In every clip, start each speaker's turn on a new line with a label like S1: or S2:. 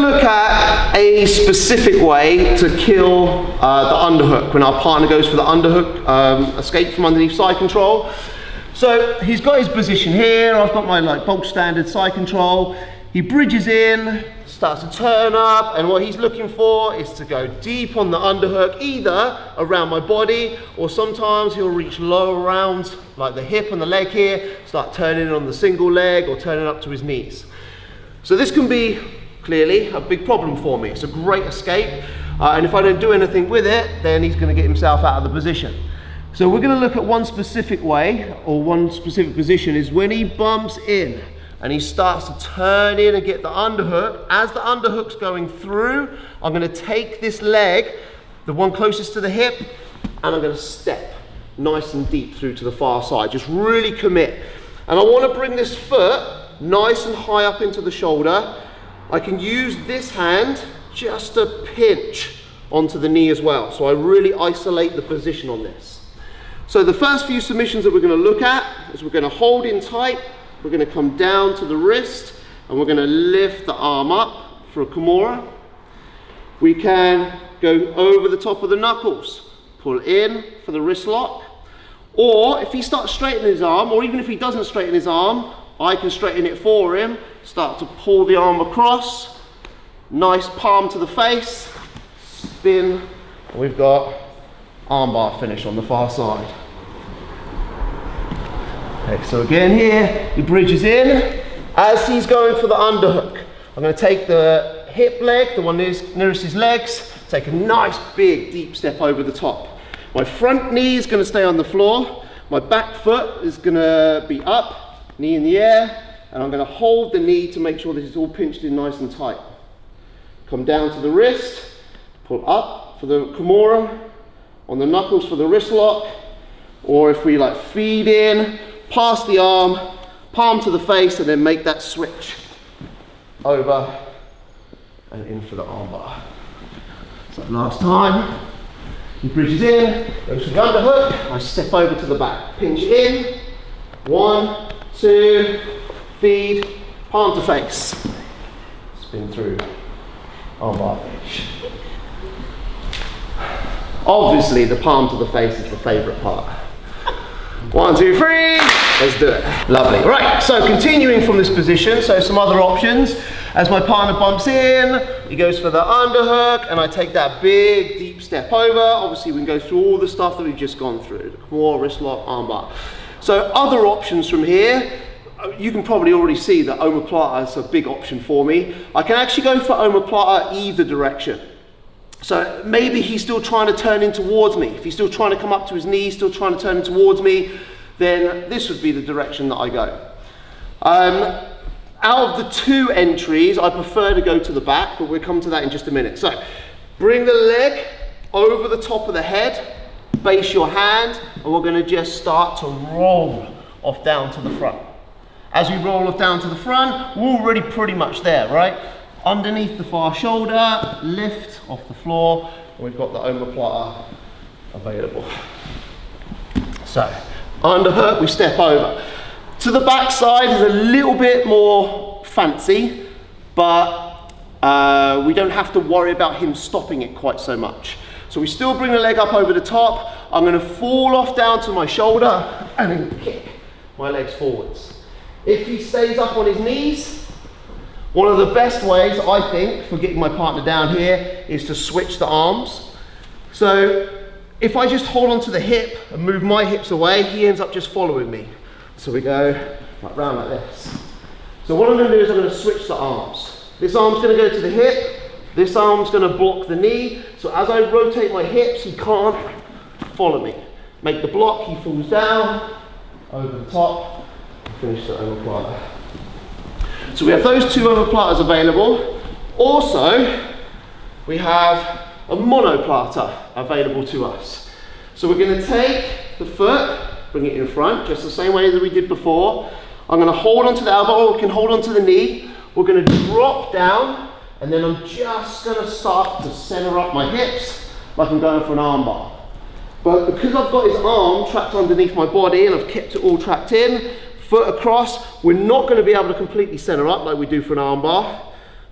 S1: look at a specific way to kill the underhook when our partner goes for the underhook escape from underneath side control. So he's got his position here, I've got my bulk standard side control. He bridges in, starts to turn up, and what he's looking for is to go deep on the underhook, either around my body, or sometimes he'll reach low around like the hip and the leg here, start turning on the single leg or turning up to his knees. So this can be clearly a big problem for me. It's a great escape, and if I don't do anything with it, then he's going to get himself out of the position. So we're going to look at one specific way, or one specific position, is when he bumps in and he starts to turn in and get the underhook. As the underhook's going through, I'm going to take this leg, the one closest to the hip, and I'm going to step nice and deep through to the far side. Just really commit. And I want to bring this foot nice and high up into the shoulder. I can use this hand just to pinch onto the knee as well. So I really isolate the position on this. So the first few submissions that we're going to look at is we're going to hold in tight. We're going to come down to the wrist and we're going to lift the arm up for a Kimura. We can go over the top of the knuckles, pull in for the wrist lock. Or if he starts straightening his arm, or even if he doesn't straighten his arm, I can straighten it for him, start to pull the arm across, nice palm to the face, spin, and we've got armbar finish on the far side. Okay, so again here, he bridges in. As he's going for the underhook, I'm going to take the hip leg, the one nearest his legs, take a nice big deep step over the top. My front knee is going to stay on the floor, my back foot is going to be up, knee in the air, and I'm going to hold the knee to make sure that it's all pinched in nice and tight. Come down to the wrist, pull up for the Kimura, on the knuckles for the wrist lock, or if we feed in, pass the arm, palm to the face, and then make that switch over and in for the armbar. So last time, he bridges in, goes for the underhook, I step over to the back, pinch in, 1, 2, feed, palm to face, spin through, armbar finish. Obviously the palm to the face is the favourite part. 1, 2, 3, let's do it. Lovely. Right, so continuing from this position, so some other options. As my partner bumps in, he goes for the underhook, and I take that big, deep step over. Obviously, we can go through all the stuff that we've just gone through. More wrist lock, armbar. So other options from here, you can probably already see that Omoplata is a big option for me. I can actually go for Omoplata either direction. So maybe he's still trying to turn in towards me. If he's still trying to come up to his knees, still trying to turn in towards me, then this would be the direction that I go. Out of the two entries, I prefer to go to the back, but we'll come to that in just a minute. So bring the leg over the top of the head, base your hand, and we're going to just start to roll off down to the front. As we roll off down to the front, we're already pretty much there, right? Underneath the far shoulder, lift off the floor, and we've got the Omoplata available. So, underhook, we step over. To the back side is a little bit more fancy, but we don't have to worry about him stopping it quite so much. So we still bring the leg up over the top. I'm going to fall off down to my shoulder and then kick my legs forwards. If he stays up on his knees, one of the best ways, I think, for getting my partner down here is to switch the arms. So if I just hold onto the hip and move my hips away, he ends up just following me. So we go round like this. So what I'm going to do is I'm going to switch the arms. This arm's going to go to the hip, this arm's going to block the knee. So as I rotate my hips, he can't follow me. Make the block, he falls down, over the top, and finish the Omoplata. So we have those two Omoplatas available. Also, we have a Monoplata available to us. So we're going to take the foot, bring it in front, just the same way as we did before. I'm going to hold onto the elbow, or we can hold onto the knee. We're going to drop down, and then I'm just going to start to center up my hips like I'm going for an armbar. But because I've got his arm trapped underneath my body and I've kept it all trapped in, foot across, we're not going to be able to completely center up like we do for an armbar,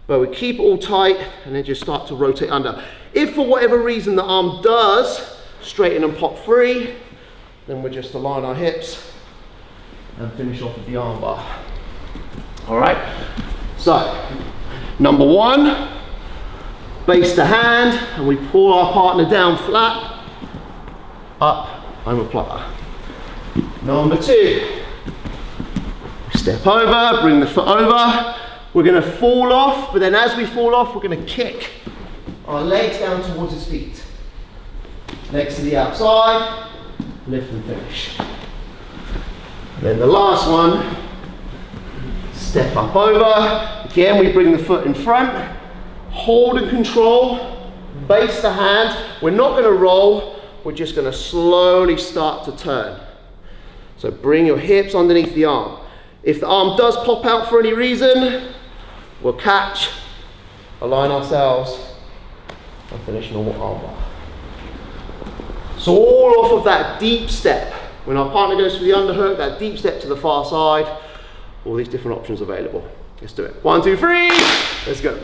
S1: but we keep it all tight and then just start to rotate under. If for whatever reason the arm does straighten and pop free, then we just align our hips and finish off with the arm bar. All right, so number one, base the hand and we pull our partner down flat, up, omoplata. Number two, step over, bring the foot over. We're gonna fall off, but then as we fall off, we're gonna kick our legs down towards his feet. Legs to the outside, lift and finish. And then the last one, step up over. Again, we bring the foot in front, hold and control, base the hand. We're not gonna roll, we're just gonna slowly start to turn. So bring your hips underneath the arm. If the arm does pop out for any reason, we'll catch, align ourselves, and finish normal arm bar. So all off of that deep step. When our partner goes for the underhook, that deep step to the far side, all these different options available. Let's do it. 1, 2, 3, let's go.